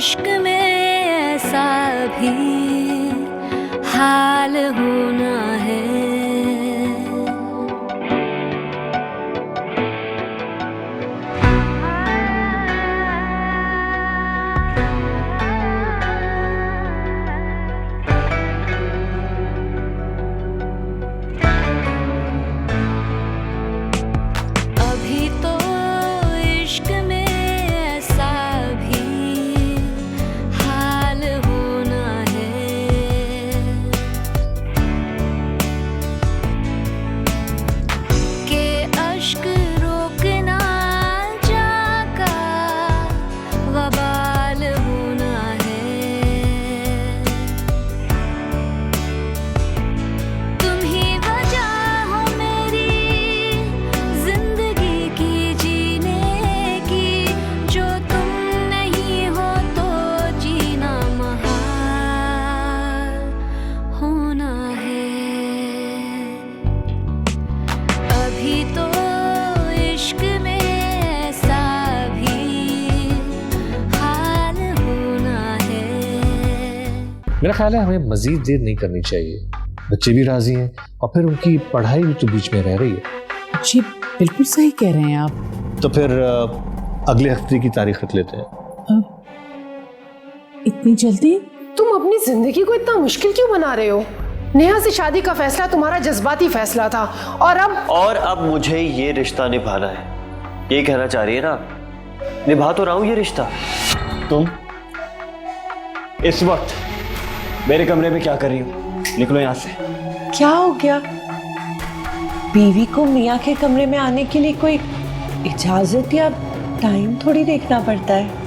इश्क में ऐसा भी हाल होना है। अभी तो इश्क में ऐसा भी हाल होना है कि अश्क रोकना जाका वबाल होना है। तुम ही वजह हो मेरी जिंदगी की जीने की, जो तुम नहीं हो तो जीना महाल होना है। अभी तो इश्क में ऐसा भी हाल होना है। मेरा ख्याल है हमें मजीद देर नहीं करनी चाहिए। बच्चे भी राजी हैं और फिर उनकी पढ़ाई भी तो बीच में रह रही है। जी बिल्कुल सही कह रहे हैं आप। तो फिर अगले हफ्ते की तारीख रख लेते हैं। इतनी जल्दी? तुम अपनी जिंदगी को इतना मुश्किल क्यों बना रहे हो? नेहा से शादी का फैसला तुम्हारा जज्बाती फैसला था और अब मुझे ये रिश्ता निभाना है। ये कहना चाह रही है ना? निभा तो रहा हूं ये रिश्ता। तुम इस वक्त मेरे कमरे में क्या कर रही हो? निकलो यहाँ से। क्या हो गया? बीवी को मियाँ के कमरे में आने के लिए कोई इजाजत या टाइम थोड़ी देखना पड़ता है।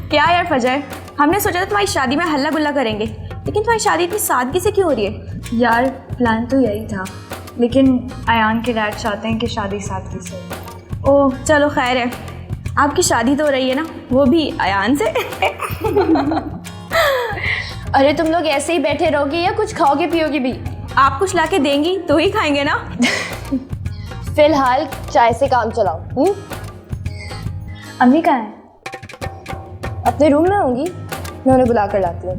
क्या यार फजर, हमने सोचा था तुम्हारी शादी में हल्ला गुल्ला करेंगे, लेकिन तुम्हारी शादी इतनी सादगी से क्यों हो रही है? यार प्लान तो यही था, लेकिन अयान के डैड चाहते हैं कि शादी सादगी से। ओह चलो खैर है, आपकी शादी तो हो रही है ना, वो भी अयान से। अरे तुम लोग ऐसे ही बैठे रहोगे या कुछ खाओगे पियोगे भी? आप कुछ लाके देंगी तो ही खाएंगे ना। फिलहाल चाय से काम चलाओ। अम्मी कहाँ है? अपने रूम में होंगी, मैं उन्हें बुला कर लाती हूँ।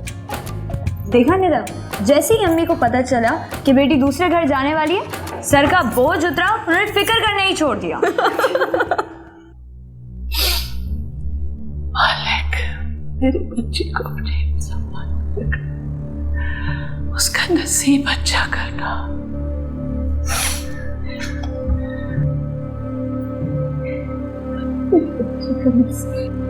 देखा निदा, जैसे ही अम्मी को पता चला कि बेटी दूसरे घर जाने वाली है, सर का बोझ उतरा, उन्होंने फिक्र करना ही छोड़ दिया। मालिक, मेरी बच्ची को अपने सम्मान रखना, उसका नसीब अच्छा करना। मेरी बच्ची का नसीब।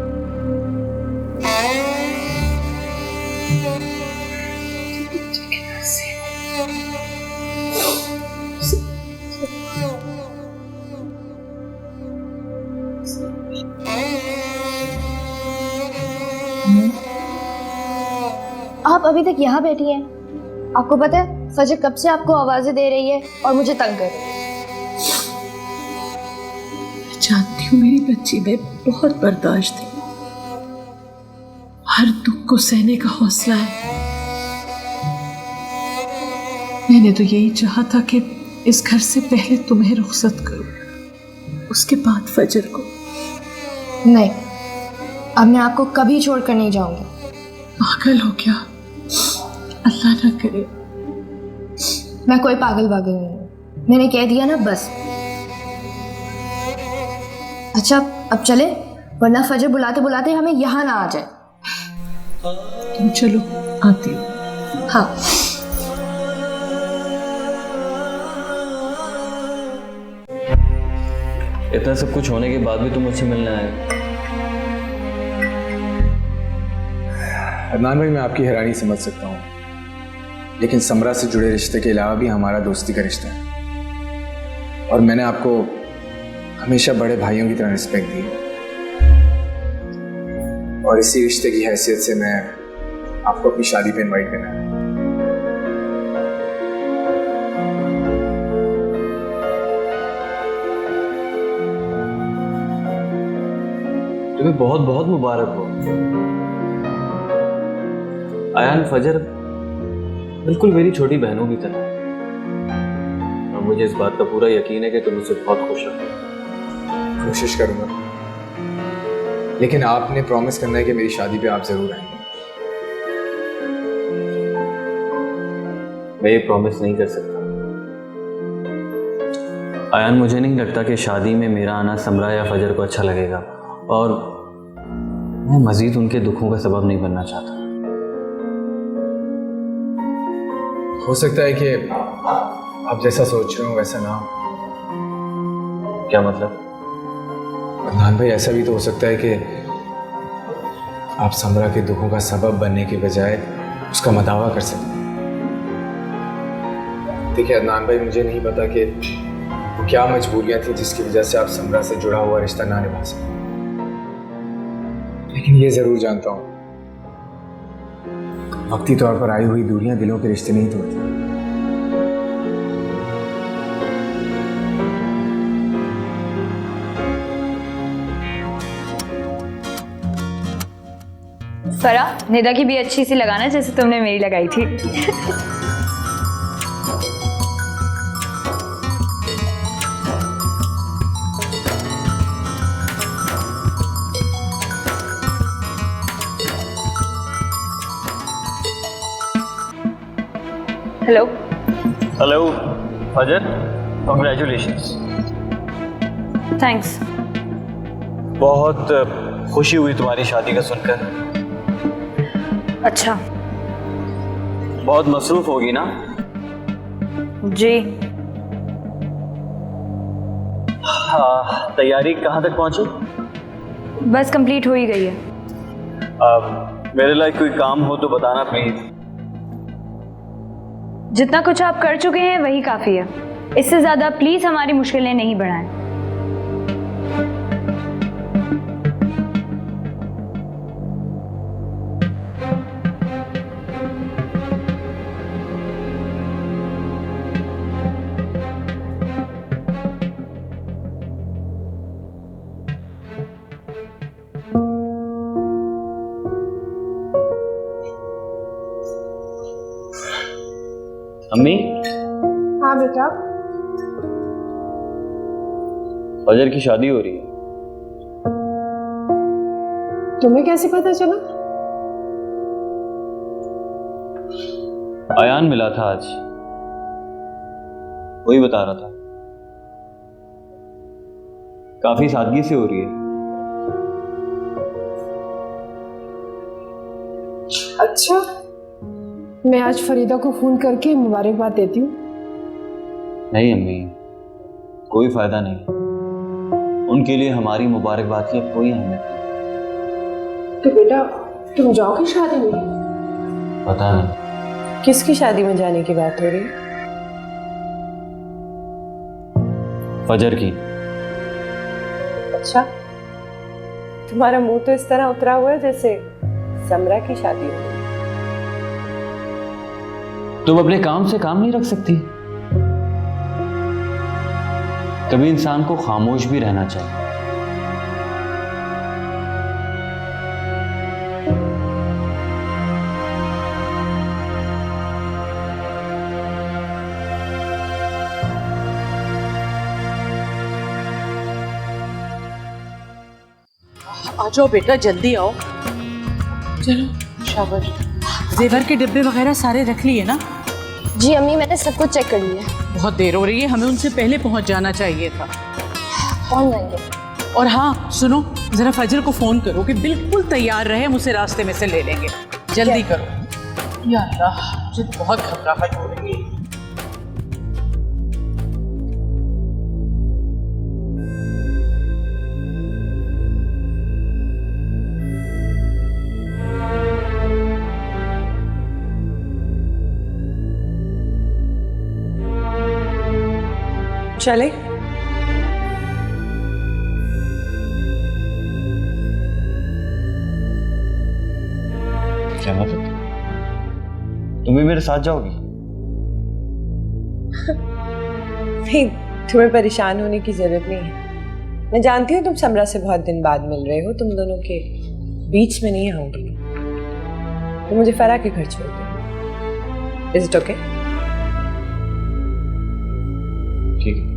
आप अभी तक यहाँ बैठी हैं? आपको पता है फजर कब से आपको आवाजें दे रही है और मुझे तंग कर रही है। जानती हूँ मेरी बच्ची में बहुत बर्दाश्त है, हर दुख को सहने का हौसला है। मैंने तो यही चाहा था कि इस घर से पहले तुम्हें रुखसत करूं, उसके बाद फजर को। नहीं, अब मैं आपको कभी छोड़कर नहीं जाऊंगी। पागल हो क्या? अल्लाह ना करे। मैं कोई पागल नहीं हूँ, मैंने कह दिया ना, बस। अच्छा अब चले, वरना फजर बुलाते बुलाते हमें यहाँ ना आ जाए। तुम चलो, आती हूँ। हाँ। इतना सब कुछ होने के बाद भी तुम मुझसे मिलने आए? अदनान भाई, मैं आपकी हैरानी समझ सकता हूँ, लेकिन समरा से जुड़े रिश्ते के अलावा भी हमारा दोस्ती का रिश्ता है और मैंने आपको हमेशा बड़े भाइयों की तरह रिस्पेक्ट दी और इसी रिश्ते की हैसियत से मैं आपको अपनी शादी पे इनवाइट करना है। तुम्हें बहुत बहुत मुबारक हो। अयान फजर बिल्कुल मेरी छोटी बहनों की तरह, मुझे इस बात का पूरा यकीन है कि तुम मुझसे बहुत खुश हो। कोशिश करूंगा, लेकिन आपने प्रॉमिस करना है कि मेरी शादी पे आप जरूर आएंगे। मैं ये प्रॉमिस नहीं कर सकता आयान। मुझे नहीं लगता कि शादी में मेरा आना समरा या फजर को अच्छा लगेगा, और मैं मजीद उनके दुखों का सबब नहीं बनना चाहता। हो सकता है कि आप जैसा सोच रहे हो वैसा ना हो। क्या मतलब? अदनान भाई, ऐसा भी तो हो सकता है कि आप समरा के दुखों का सबब बनने के बजाय उसका मदावा कर सकें। देखिए अदनान भाई, मुझे नहीं पता कि वो क्या मजबूरियां थी जिसकी वजह से आप समरा से जुड़ा हुआ रिश्ता ना निभा सके, लेकिन ये जरूर जानता हूँ वक्ती तौर पर आई हुई दूरियां दिलों के रिश्ते नहीं तोड़ती। फरा, निदा की भी अच्छी सी लगाना जैसे तुमने मेरी लगाई थी। हेलो हेलो फजर, कॉन्ग्रेचुलेशंस। थैंक्स। बहुत खुशी हुई तुम्हारी शादी का सुनकर। अच्छा। बहुत मसरूफ होगी ना? जी। हाँ, तैयारी कहाँ तक पहुंची? बस कंप्लीट हो ही गई है। मेरे लायक कोई काम हो तो बताना प्लीज। जितना कुछ आप कर चुके हैं वही काफी है, इससे ज्यादा प्लीज हमारी मुश्किलें नहीं बढ़ाएं। अम्मी, हाँ बेटा। फजर की शादी हो रही है। तुम्हें कैसे पता चला? आयान मिला था आज, वही बता रहा था। काफी सादगी से हो रही है। अच्छा, मैं आज फरीदा को फोन करके मुबारकबाद देती हूँ। नहीं अम्मी, कोई फायदा नहीं। उनके लिए हमारी मुबारकबाद की कोई अहमियत नहीं। तो बेटा, तुम जाओगे शादी में? पता नहीं। किसकी शादी में जाने की बात हो रही है? फजर की। अच्छा, तुम्हारा मुंह तो इस तरह उतरा हुआ है जैसे समरा की शादी हो रही है। तुम अपने काम से काम नहीं रख सकती? कभी इंसान को खामोश भी रहना चाहिए। आ जाओ बेटा, जल्दी आओ। चलो शाबाश। जेवर के डिब्बे वगैरह सारे रख लिए ना? जी अम्मी, मैंने सब कुछ चेक कर लिया। बहुत देर हो रही है, हमें उनसे पहले पहुंच जाना चाहिए था। पहुंच जाएंगे। और हाँ सुनो, जरा फजर को फोन करो कि बिल्कुल तैयार रहे, हम उसे रास्ते में से ले लेंगे। जल्दी करो। या अल्लाह, मुझे बहुत घबराहट हो रही है। चले? क्या मतलब? तुम भी मेरे साथ जाओगी? नहीं, तुम्हें परेशान होने की जरूरत नहीं है। मैं जानती हूँ तुम समरा से बहुत दिन बाद मिल रहे हो, तुम दोनों के बीच में नहीं आऊंगी। तो मुझे फरा के घर छोड़ दो। Is it okay? ठीक है।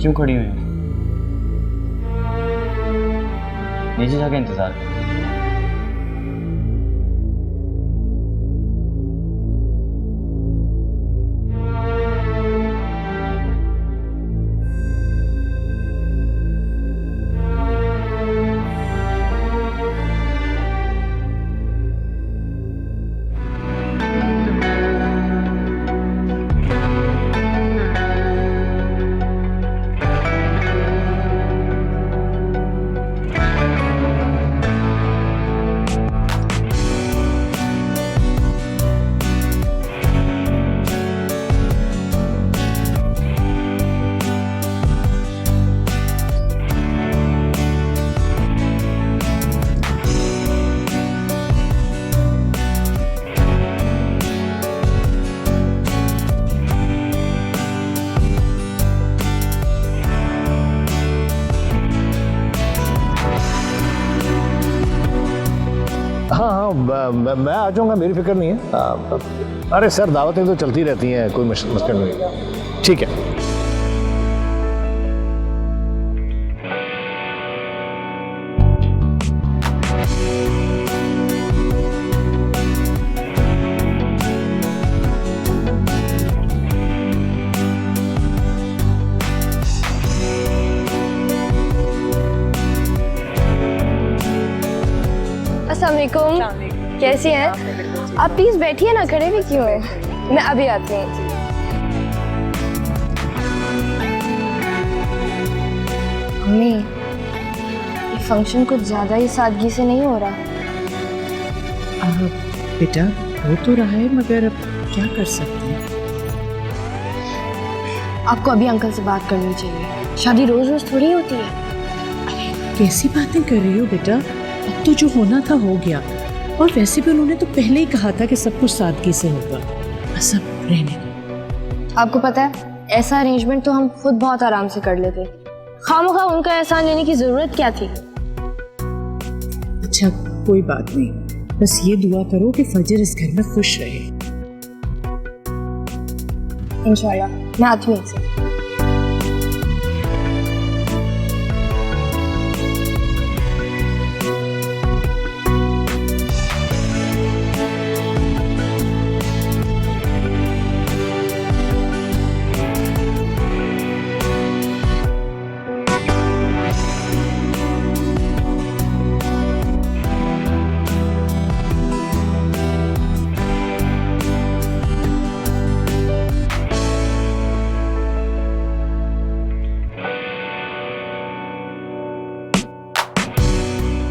क्यों खड़ी हुई हो? नीचे जाके इंतजार करो। हाँ हाँ मैं आ जाऊँगा, मेरी फिक्र नहीं है। अरे सर, दावतें तो चलती रहती हैं, कोई मुश्किल नहीं। ठीक है। अस्सलाम वालेकुम, कैसी हैं आप? प्लीज बैठिए ना, खड़े भी क्यों हैं? मैं अभी आती हूँ। मम्मी, ये फंक्शन कुछ ज्यादा ही सादगी से नहीं हो रहा? बेटा हो तो रहा है, मगर अब क्या कर सकते हैं। आपको अभी अंकल से बात करनी चाहिए। शादी रोज रोज थोड़ी होती है। कैसी बातें कर रही हो बेटा? अब तो जो होना था हो गया, और वैसे भी उन्होंने तो पहले ही कहा था कि सब कुछ सादगी से होगा। बस अब रहने दो। आपको पता है, ऐसा अरेंजमेंट तो हम खुद बहुत आराम से कर लेते। खामखा उनका एहसान लेने की जरूरत क्या थी? अच्छा कोई बात नहीं, बस ये दुआ करो कि फजर इस घर में खुश रहे। इंशाल्लाह, मैं आती हूँ एक से।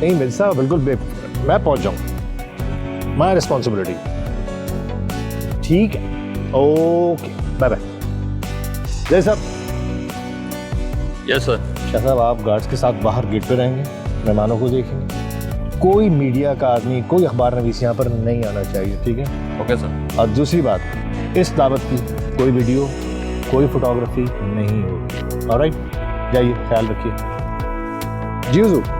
नहीं मिल साहब, बिल्कुल मैं पहुंच जाऊँ, माई रिस्पॉन्सिबिलिटी। ठीक है, ओके, बाय बाय। जय साहब। Yes sir. शाह साहब, आप गार्ड्स के साथ बाहर गेट पे रहेंगे, मेहमानों को देखेंगे। कोई मीडिया का आदमी, कोई अखबार नवीस यहाँ पर नहीं आना चाहिए, ठीक है? Okay sir. और दूसरी बात, इस दावत की कोई वीडियो, कोई फोटोग्राफी नहीं होगी। ऑलराइट, जाइए, ख्याल रखिए। जी हुजूर।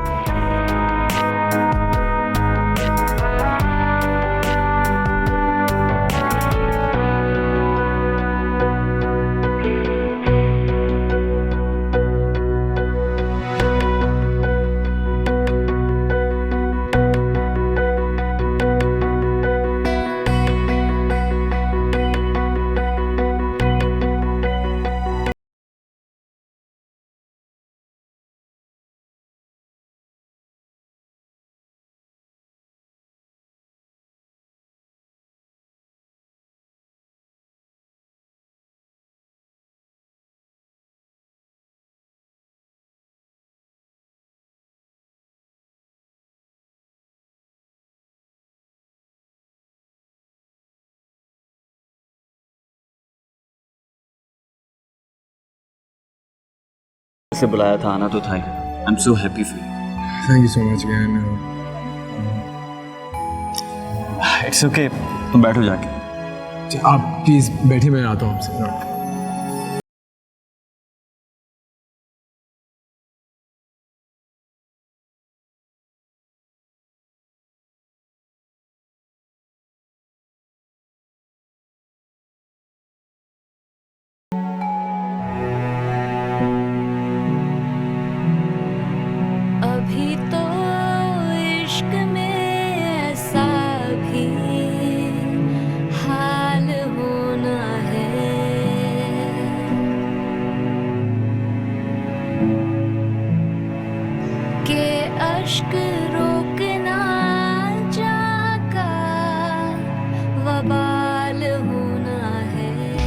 से बुलाया था, आना तो था ही। I am so happy for you. Thank you so much Gyan. It's okay, तुम बैठो जाके। आप प्लीज़ बैठिए, मैं आता हूँ आपसे।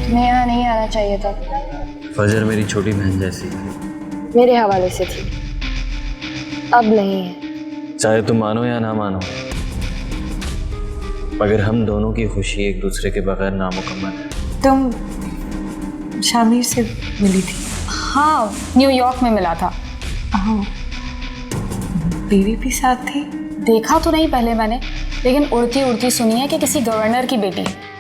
तुम्हें यहाँ नहीं आना चाहिए था। फजर मेरी छोटी बहन जैसी है। मेरे हवाले से थी, अब नहीं है। चाहे तुम मानो या ना मानो, मगर हम दोनों की खुशी एक दूसरे के बगैर नामुकम्मल है। तुम शामिर से मिली थी? हाँ, न्यूयॉर्क में मिला था। हाँ, बीवी भी साथ थी? देखा तो नहीं पहले मैंने, लेकिन उड़ती उड़ती सुनी है कि किसी गवर्नर की बेटी है।